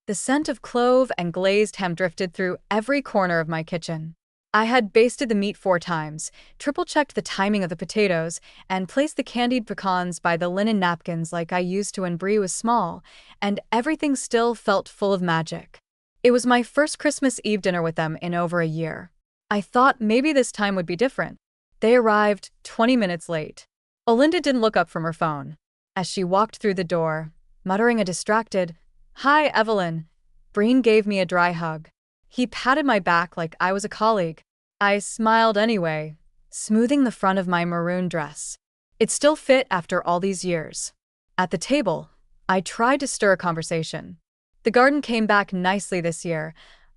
The scent of clove and glazed ham drifted through every corner of my kitchen. I had basted the meat 4 times, triple-checked the timing of the potatoes, and placed the candied pecans by the linen napkins like I used to when Brie was small, and everything still felt full of magic. It was my first Christmas Eve dinner with them in over a year. I thought maybe this time would be different. They arrived 20 minutes late. Olinda didn't look up from her phone. As she walked through the door, muttering a distracted, "Hi, Evelyn," Breen gave me a dry hug. He patted my back like I was a colleague. I smiled anyway, smoothing the front of my maroon dress. It still fit after all these years. At the table, I tried to stir a conversation. "The garden came back nicely this year,"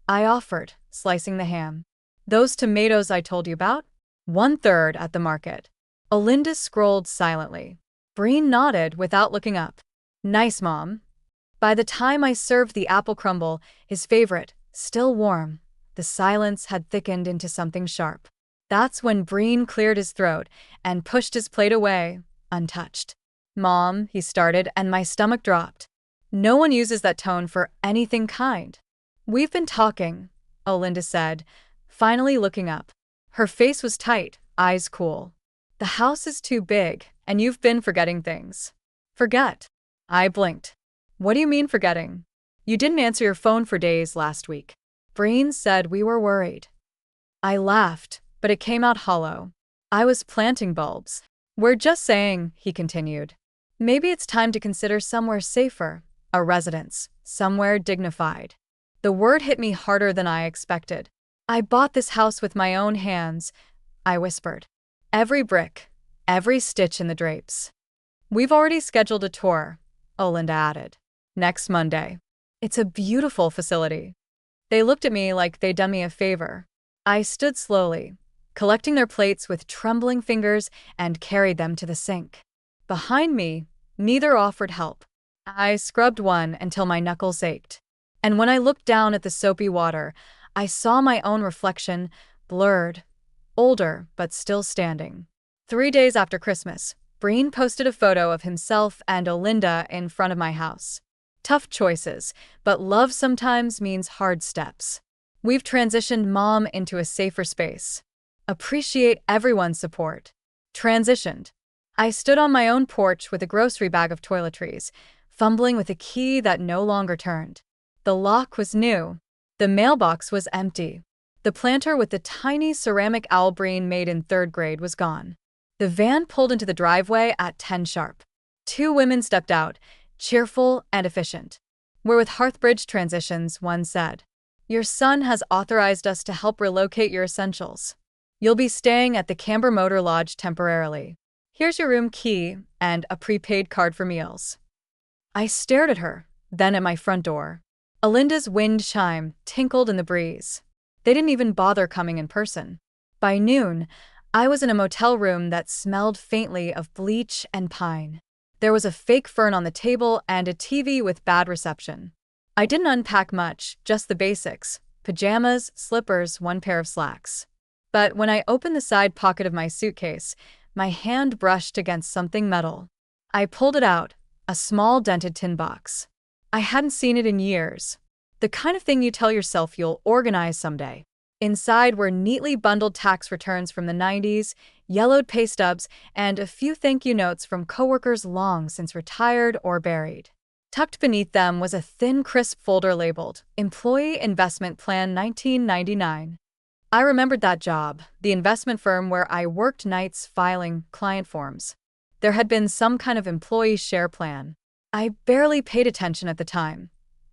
I offered, slicing the ham. "Those tomatoes I told you about? 1/3 at the market." Olinda scrolled silently. Breen nodded without looking up. "Nice, Mom." By the time I served the apple crumble, his favorite, still warm, the silence had thickened into something sharp. That's when Breen cleared his throat and pushed his plate away, untouched. "Mom," he started, and my stomach dropped. No one uses that tone for anything kind. "We've been talking," Olinda said, finally looking up. Her face was tight, eyes cool. "The house is too big, and you've been forgetting things." "Forget?" I blinked. "What do you mean forgetting? You didn't answer your phone for days last week." Breen said we were worried. I laughed, but it came out hollow. "I was planting bulbs." "We're just saying," he continued. "Maybe it's time to consider somewhere safer, a residence, somewhere dignified." The word hit me harder than I expected. "I bought this house with my own hands," I whispered. "Every brick, every stitch in the drapes." "We've already scheduled a tour," Olinda added. "Next Monday." "It's a beautiful facility." They looked at me like they'd done me a favor. I stood slowly, collecting their plates with trembling fingers, and carried them to the sink. Behind me, neither offered help. I scrubbed one until my knuckles ached. And when I looked down at the soapy water, I saw my own reflection, blurred, older but still standing. 3 days after Christmas, Breen posted a photo of himself and Olinda in front of my house. "Tough choices, but love sometimes means hard steps. We've transitioned Mom into a safer space. Appreciate everyone's support." Transitioned. I stood on my own porch with a grocery bag of toiletries, fumbling with a key that no longer turned. The lock was new. The mailbox was empty. The planter with the tiny ceramic owl Breen made in 3rd grade was gone. The van pulled into the driveway at 10 sharp. 2 women stepped out, cheerful and efficient. "We're with Hearthbridge Transitions," one said. "Your son has authorized us to help relocate your essentials. You'll be staying at the Camber Motor Lodge temporarily. Here's your room key and a prepaid card for meals." I stared at her, then at my front door. Olinda's wind chime tinkled in the breeze. They didn't even bother coming in person. By noon, I was in a motel room that smelled faintly of bleach and pine. There was a fake fern on the table and a TV with bad reception. I didn't unpack much, just the basics: pajamas, slippers, 1 pair of slacks. But when I opened the side pocket of my suitcase, my hand brushed against something metal. I pulled it out, a small dented tin box. I hadn't seen it in years. The kind of thing you tell yourself you'll organize someday. Inside were neatly bundled tax returns from the 90s, yellowed pay stubs, and a few thank you notes from coworkers long since retired or buried. Tucked beneath them was a thin, crisp folder labeled Employee Investment Plan 1999. I remembered that job, the investment firm where I worked nights filing client forms. There had been some kind of employee share plan. I barely paid attention at the time.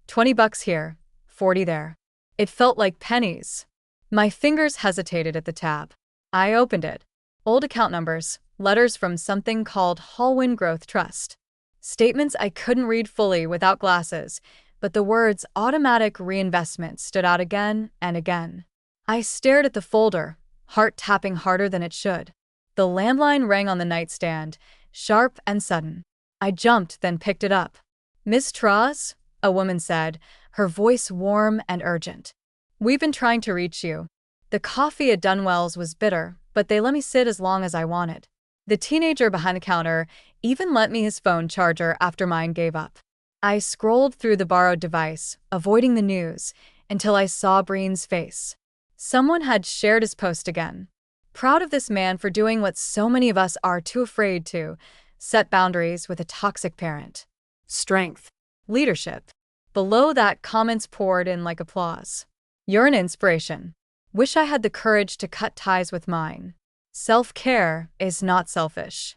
$20 here, 40 there. It felt like pennies. My fingers hesitated at the tab. I opened it. Old account numbers, letters from something called Hallwyn Growth Trust. Statements I couldn't read fully without glasses, but the words automatic reinvestment stood out again and again. I stared at the folder, heart tapping harder than it should. The landline rang on the nightstand, sharp and sudden. I jumped, then picked it up. "Miss Tross?" a woman said, her voice warm and urgent. "We've been trying to reach you." The coffee at Dunwell's was bitter, but they let me sit as long as I wanted. The teenager behind the counter even lent me his phone charger after mine gave up. I scrolled through the borrowed device, avoiding the news, until I saw Breen's face. Someone had shared his post again. Proud of this man for doing what so many of us are too afraid to: set boundaries with a toxic parent. Strength. Leadership. Below that, comments poured in like applause. You're an inspiration. Wish I had the courage to cut ties with mine. Self-care is not selfish.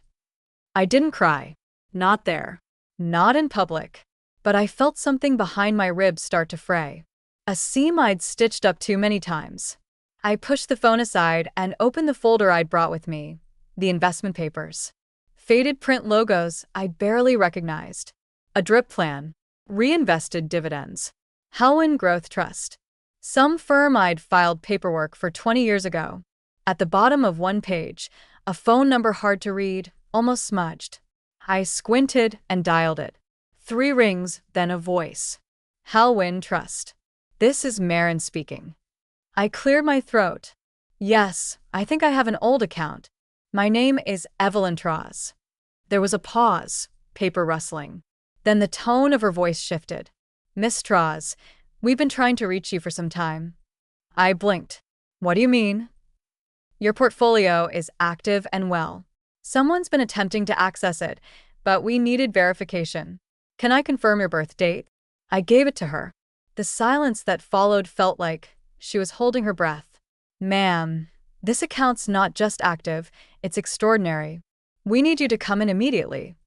I didn't cry. Not there. Not in public. But I felt something behind my ribs start to fray. A seam I'd stitched up too many times. I pushed the phone aside and opened the folder I'd brought with me. The investment papers. Faded print logos I barely recognized. A drip plan. Reinvested dividends. Howin Growth Trust. Some firm I'd filed paperwork for 20 years ago. At the bottom of one page, a phone number hard to read, almost smudged. I squinted and dialed it. 3 rings, then a voice. Halwyn Trust. This is Marin speaking. I cleared my throat. Yes, I think I have an old account. My name is Evelyn Traz. There was a pause, paper rustling. Then the tone of her voice shifted. Miss Traz, we've been trying to reach you for some time. I blinked. What do you mean? Your portfolio is active and well. Someone's been attempting to access it, but we needed verification. Can I confirm your birth date? I gave it to her. The silence that followed felt like she was holding her breath. Ma'am, this account's not just active, it's extraordinary. We need you to come in immediately.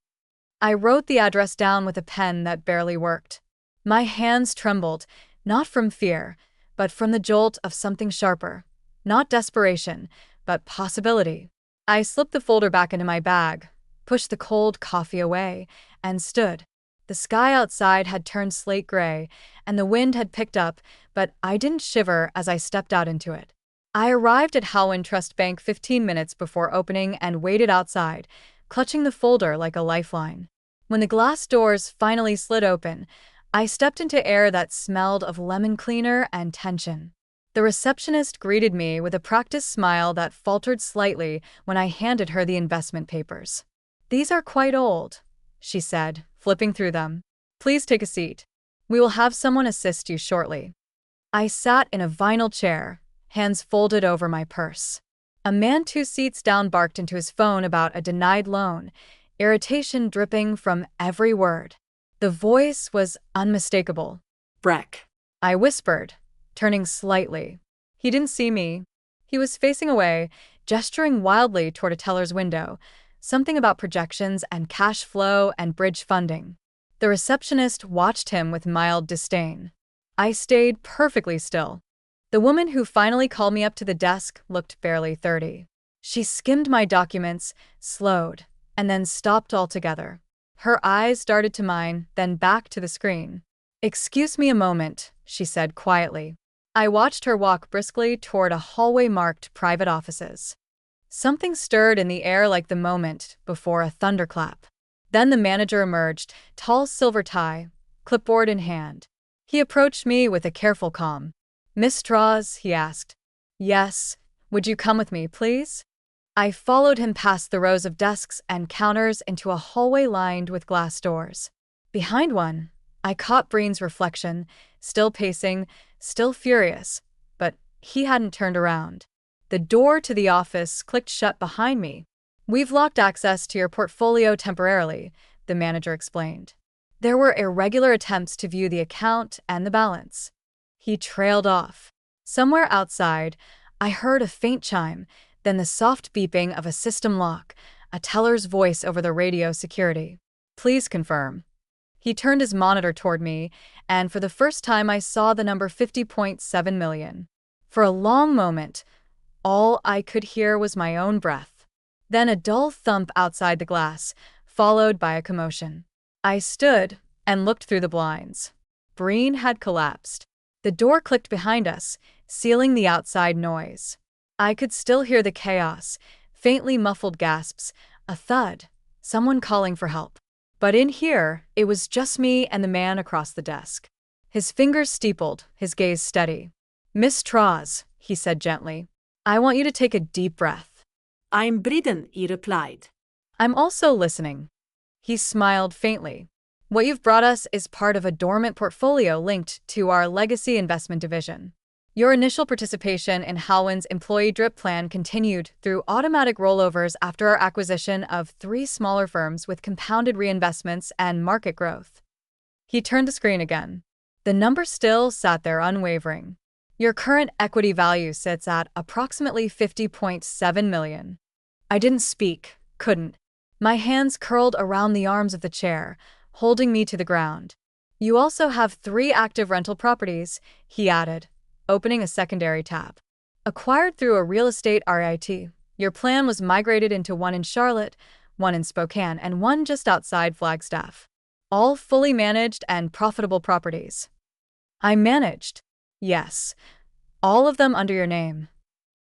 I wrote the address down with a pen that barely worked. My hands trembled, not from fear, but from the jolt of something sharper. Not desperation, but possibility. I slipped the folder back into my bag, pushed the cold coffee away, and stood. The sky outside had turned slate gray, and the wind had picked up, but I didn't shiver as I stepped out into it. I arrived at Halwyn Trust Bank 15 minutes before opening and waited outside, clutching the folder like a lifeline. When the glass doors finally slid open, I stepped into air that smelled of lemon cleaner and tension. The receptionist greeted me with a practiced smile that faltered slightly when I handed her the investment papers. These are quite old, she said, flipping through them. Please take a seat. We will have someone assist you shortly. I sat in a vinyl chair, hands folded over my purse. A man 2 seats down barked into his phone about a denied loan, irritation dripping from every word. The voice was unmistakable. Breck. I whispered, turning slightly. He didn't see me. He was facing away, gesturing wildly toward a teller's window, something about projections and cash flow and bridge funding. The receptionist watched him with mild disdain. I stayed perfectly still. The woman who finally called me up to the desk looked barely 30. She skimmed my documents, slowed, and then stopped altogether. Her eyes darted to mine, then back to the screen. Excuse me a moment, she said quietly. I watched her walk briskly toward a hallway marked private offices. Something stirred in the air like the moment before a thunderclap. Then the manager emerged, tall silver tie, clipboard in hand. He approached me with a careful calm. Miss Traz, he asked. Yes, would you come with me, please? I followed him past the rows of desks and counters into a hallway lined with glass doors. Behind one, I caught Breen's reflection, still pacing, still furious, but he hadn't turned around. The door to the office clicked shut behind me. We've locked access to your portfolio temporarily, the manager explained. There were irregular attempts to view the account and the balance. He trailed off. Somewhere outside, I heard a faint chime, then the soft beeping of a system lock, a teller's voice over the radio security. Please confirm. He turned his monitor toward me, and for the first time I saw the number 50.7 million. For a long moment, all I could hear was my own breath. Then a dull thump outside the glass, followed by a commotion. I stood and looked through the blinds. Breen had collapsed. The door clicked behind us, sealing the outside noise. I could still hear the chaos, faintly muffled gasps, a thud, someone calling for help. But in here, it was just me and the man across the desk. His fingers steepled, his gaze steady. Miss Traz, he said gently, I want you to take a deep breath. I'm breathing, he replied. I'm also listening. He smiled faintly. What you've brought us is part of a dormant portfolio linked to our legacy investment division. Your initial participation in Halwyn's employee drip plan continued through automatic rollovers after our acquisition of 3 smaller firms with compounded reinvestments and market growth. He turned the screen again. The number still sat there unwavering. Your current equity value sits at approximately 50.7 million. I didn't speak, couldn't. My hands curled around the arms of the chair, holding me to the ground. You also have 3 active rental properties, he added, opening a secondary tab. Acquired through a real estate RIT, your plan was migrated into one in Charlotte, one in Spokane, and one just outside Flagstaff. All fully managed and profitable properties. I managed. Yes. All of them under your name.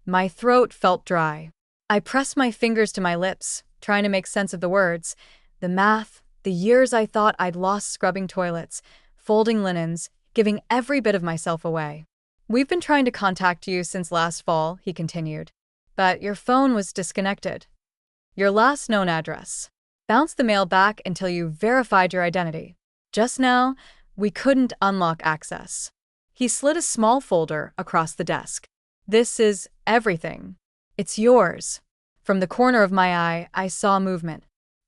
My throat felt dry. I pressed my fingers to my lips, trying to make sense of the words, the math, the years I thought I'd lost scrubbing toilets, folding linens, giving every bit of myself away. We've been trying to contact you since last fall, he continued. But your phone was disconnected. Your last known address. Bounced the mail back until you verified your identity. Just now, we couldn't unlock access. He slid a small folder across the desk. This is everything. It's yours. From the corner of my eye, I saw movement.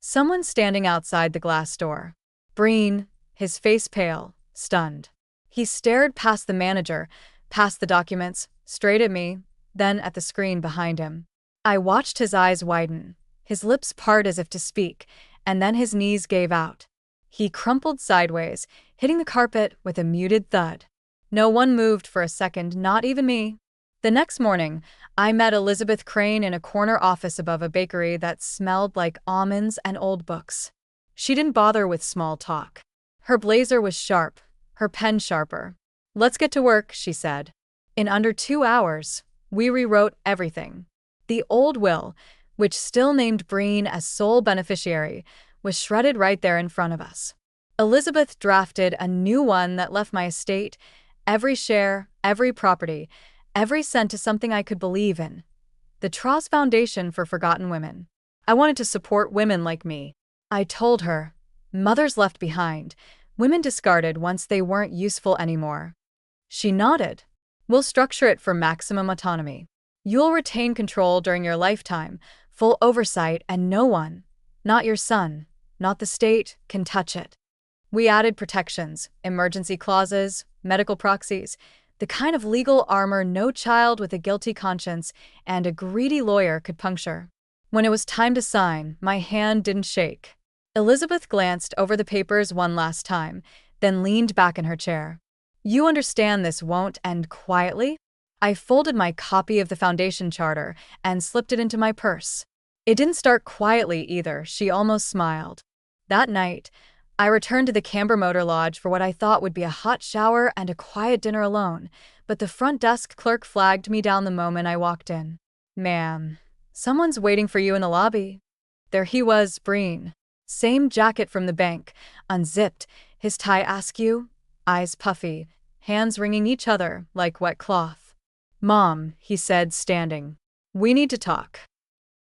Someone standing outside the glass door. Breen, his face pale, stunned. He stared past the manager, past the documents, straight at me, then at the screen behind him. I watched his eyes widen, his lips part as if to speak, and then his knees gave out. He crumpled sideways, hitting the carpet with a muted thud. No one moved for a second, not even me. The next morning, I met Elizabeth Crane in a corner office above a bakery that smelled like almonds and old books. She didn't bother with small talk. Her blazer was sharp, her pen sharper. Let's get to work, she said. In under 2 hours, we rewrote everything. The old will, which still named Breen as sole beneficiary, was shredded right there in front of us. Elizabeth drafted a new one that left my estate, every share, every property, every cent to something I could believe in. The Tross Foundation for Forgotten Women. I wanted to support women like me. I told her, mothers left behind, women discarded once they weren't useful anymore. She nodded. We'll structure it for maximum autonomy. You'll retain control during your lifetime, full oversight, and no one, not your son, not the state, can touch it. We added protections, emergency clauses, medical proxies, the kind of legal armor no child with a guilty conscience and a greedy lawyer could puncture. When it was time to sign, my hand didn't shake. Elizabeth glanced over the papers one last time, then leaned back in her chair. You understand this won't end quietly? I folded my copy of the Foundation Charter and slipped it into my purse. It didn't start quietly either, she almost smiled. That night, I returned to the Camber Motor Lodge for what I thought would be a hot shower and a quiet dinner alone, but the front desk clerk flagged me down the moment I walked in. Ma'am, someone's waiting for you in the lobby. There he was, Breen. Same jacket from the bank, unzipped, his tie askew, eyes puffy, hands wringing each other like wet cloth. Mom, he said, standing. We need to talk.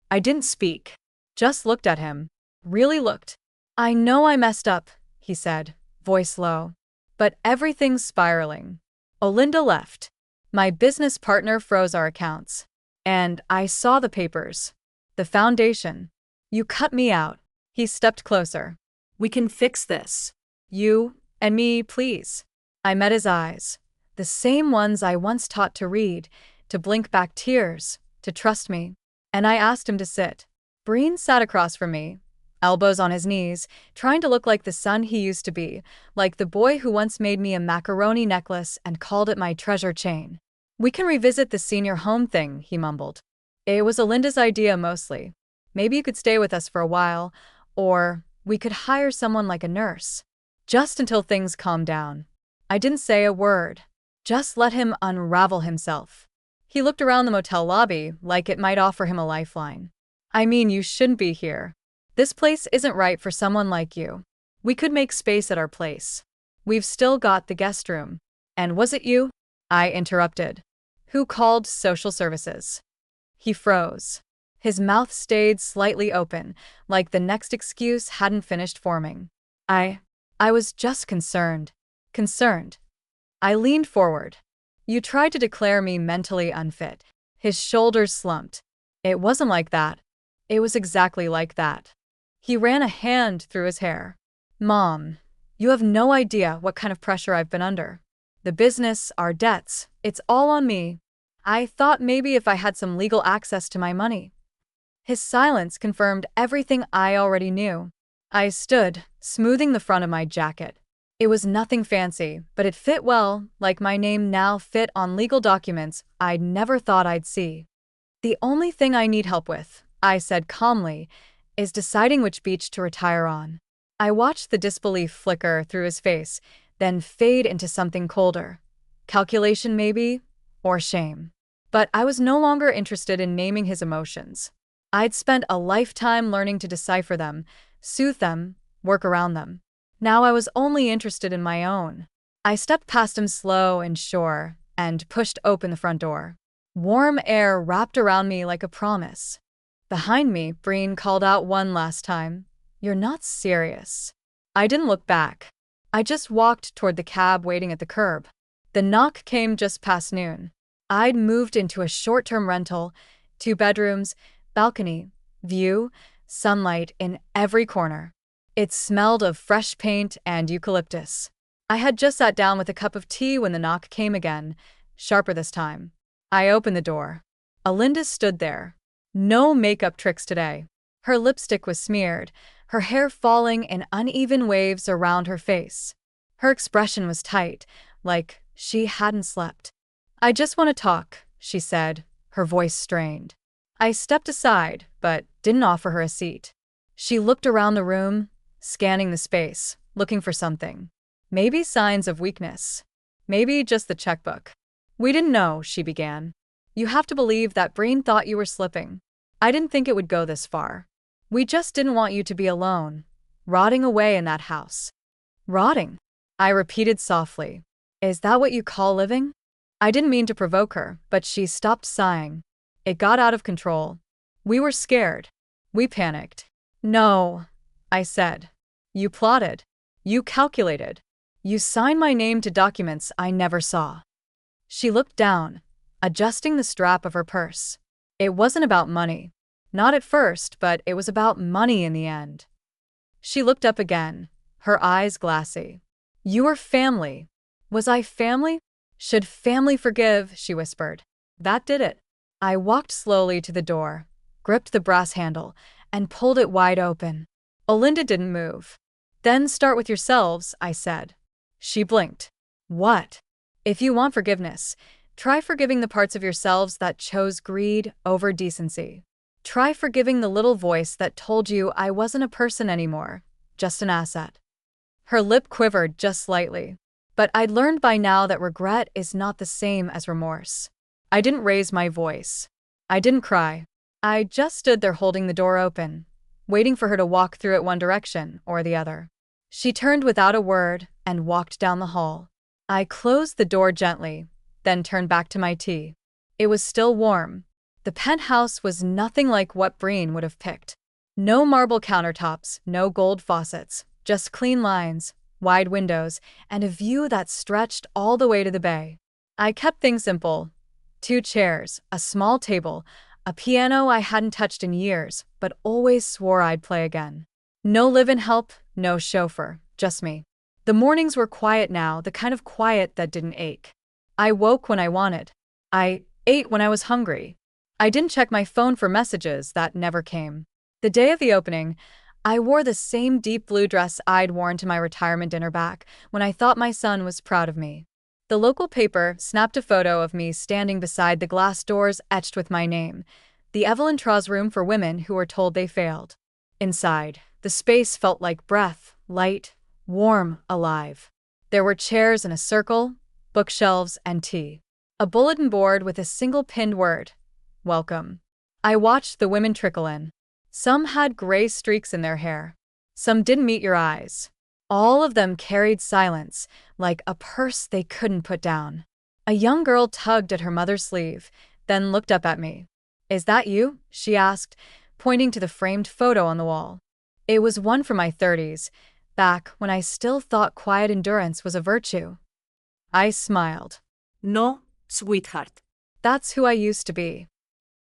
I didn't speak. Just looked at him. Really looked. I know I messed up, he said, voice low. But everything's spiraling. Olinda left. My business partner froze our accounts. And I saw the papers. The foundation. You cut me out. He stepped closer. We can fix this. You and me, please. I met his eyes. The same ones I once taught to read, to blink back tears, to trust me. And I asked him to sit. Breen sat across from me, elbows on his knees, trying to look like the son he used to be, like the boy who once made me a macaroni necklace and called it my treasure chain. We can revisit the senior home thing, he mumbled. It was Olinda's idea mostly. Maybe you could stay with us for a while, or we could hire someone like a nurse. Just until things calm down. I didn't say a word. Just let him unravel himself. He looked around the motel lobby like it might offer him a lifeline. I mean, you shouldn't be here. This place isn't right for someone like you. We could make space at our place. We've still got the guest room. And was it you? I interrupted. Who called social services? He froze. His mouth stayed slightly open, like the next excuse hadn't finished forming. I was just concerned. Concerned. I leaned forward. You tried to declare me mentally unfit. His shoulders slumped. It wasn't like that. It was exactly like that. He ran a hand through his hair. Mom, you have no idea what kind of pressure I've been under. The business, our debts, it's all on me. I thought maybe if I had some legal access to my money. His silence confirmed everything I already knew. I stood, smoothing the front of my jacket. It was nothing fancy, but it fit well, like my name now fit on legal documents I'd never thought I'd see. The only thing I need help with, I said calmly, is deciding which beach to retire on. I watched the disbelief flicker through his face, then fade into something colder. Calculation maybe, or shame. But I was no longer interested in naming his emotions. I'd spent a lifetime learning to decipher them, soothe them, work around them. Now I was only interested in my own. I stepped past him slow and sure, and pushed open the front door. Warm air wrapped around me like a promise. Behind me, Breen called out one last time, "You're not serious." I didn't look back. I just walked toward the cab waiting at the curb. The knock came just past noon. I'd moved into a short-term rental, 2 bedrooms, balcony, view, sunlight in every corner. It smelled of fresh paint and eucalyptus. I had just sat down with a cup of tea when the knock came again, sharper this time. I opened the door. Alinda stood there. No makeup tricks today. Her lipstick was smeared, her hair falling in uneven waves around her face. Her expression was tight, like she hadn't slept. "I just want to talk," she said, her voice strained. I stepped aside, but didn't offer her a seat. She looked around the room, scanning the space, looking for something. Maybe signs of weakness. Maybe just the checkbook. "We didn't know," she began. "You have to believe that Breen thought you were slipping. I didn't think it would go this far. We just didn't want you to be alone, rotting away in that house." "Rotting?" I repeated softly. "Is that what you call living?" I didn't mean to provoke her, but she stopped sighing. It got out of control. "We were scared. We panicked." "No," I said. "You plotted. You calculated. You signed my name to documents I never saw." She looked down, adjusting the strap of her purse. It wasn't about money. Not at first, but it was about money in the end. She looked up again, her eyes glassy. "You were family." Was I family? "Should family forgive?" she whispered. That did it. I walked slowly to the door, gripped the brass handle, and pulled it wide open. Alinda didn't move. "Then start with yourselves," I said. She blinked. "What?" "If you want forgiveness, try forgiving the parts of yourselves that chose greed over decency. Try forgiving the little voice that told you I wasn't a person anymore, just an asset." Her lip quivered just slightly. But I'd learned by now that regret is not the same as remorse. I didn't raise my voice. I didn't cry. I just stood there holding the door open, waiting for her to walk through it one direction or the other. She turned without a word and walked down the hall. I closed the door gently, then turned back to my tea. It was still warm. The penthouse was nothing like what Breen would have picked. No marble countertops, no gold faucets, just clean lines, wide windows, and a view that stretched all the way to the bay. I kept things simple. 2 chairs, a small table, a piano I hadn't touched in years, but always swore I'd play again. No live-in help, no chauffeur, just me. The mornings were quiet now, the kind of quiet that didn't ache. I woke when I wanted. I ate when I was hungry. I didn't check my phone for messages that never came. The day of the opening, I wore the same deep blue dress I'd worn to my retirement dinner back when I thought my son was proud of me. The local paper snapped a photo of me standing beside the glass doors etched with my name, the Evelyn Traws room for women who were told they failed. Inside, the space felt like breath, light, warm, alive. There were chairs in a circle, bookshelves, and tea. A bulletin board with a single pinned word, "Welcome." I watched the women trickle in. Some had gray streaks in their hair. Some didn't meet your eyes. All of them carried silence, like a purse they couldn't put down. A young girl tugged at her mother's sleeve, then looked up at me. "Is that you?" she asked, pointing to the framed photo on the wall. It was one from my 30s, back when I still thought quiet endurance was a virtue. I smiled. No, sweetheart. That's who I used to be.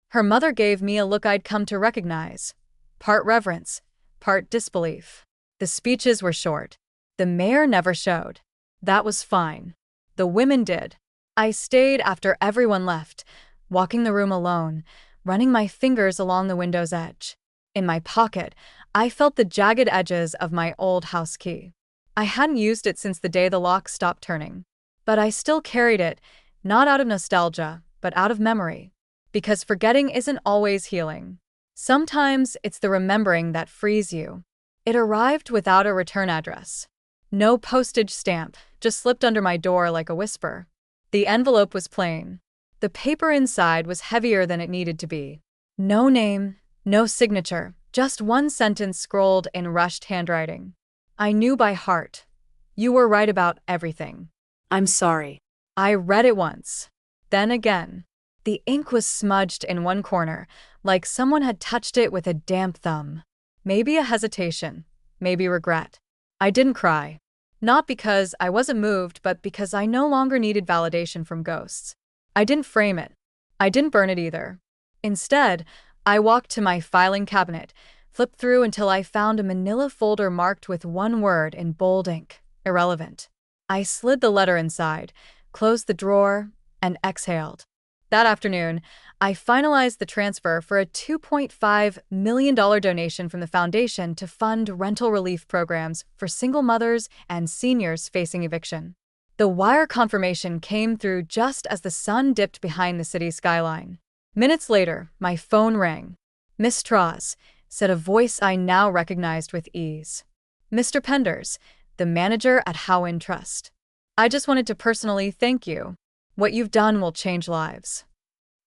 Her mother gave me a look I'd come to recognize. Part reverence, part disbelief. The speeches were short. The mayor never showed. That was fine. The women did. I stayed after everyone left, walking the room alone, running my fingers along the window's edge. In my pocket, I felt the jagged edges of my old house key. I hadn't used it since the day the lock stopped turning. But I still carried it, not out of nostalgia, but out of memory. Because forgetting isn't always healing. Sometimes it's the remembering that frees you. It arrived without a return address. No postage stamp, just slipped under my door like a whisper. The envelope was plain. The paper inside was heavier than it needed to be. No name, no signature, just one sentence scrolled in rushed handwriting. I knew by heart. You were right about everything. I'm sorry. I read it once. Then again. The ink was smudged in one corner, like someone had touched it with a damp thumb. Maybe a hesitation, maybe regret. I didn't cry. Not because I wasn't moved, but because I no longer needed validation from ghosts. I didn't frame it. I didn't burn it either. Instead, I walked to my filing cabinet, flipped through until I found a manila folder marked with one word in bold ink, irrelevant. I slid the letter inside, closed the drawer, and exhaled. That afternoon, I finalized the transfer for a $2.5 million donation from the foundation to fund rental relief programs for single mothers and seniors facing eviction. The wire confirmation came through just as the sun dipped behind the city skyline. Minutes later, my phone rang. "Miss Strauss," said a voice I now recognized with ease. "Mr. Penders, the manager at Howin Trust. I just wanted to personally thank you. What you've done will change lives."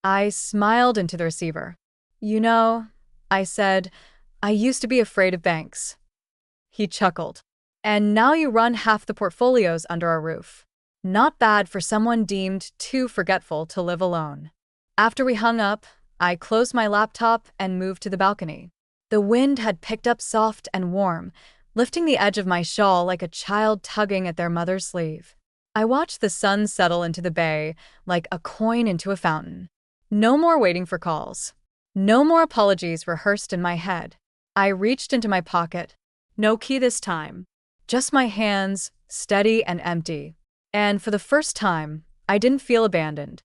I smiled into the receiver. "You know," I said, "I used to be afraid of banks." He chuckled. "And now you run half the portfolios under our roof. Not bad for someone deemed too forgetful to live alone." After we hung up, I closed my laptop and moved to the balcony. The wind had picked up soft and warm, lifting the edge of my shawl like a child tugging at their mother's sleeve. I watched the sun settle into the bay like a coin into a fountain. No more waiting for calls. No more apologies rehearsed in my head. I reached into my pocket. No key this time. Just my hands, steady and empty. And for the first time, I didn't feel abandoned.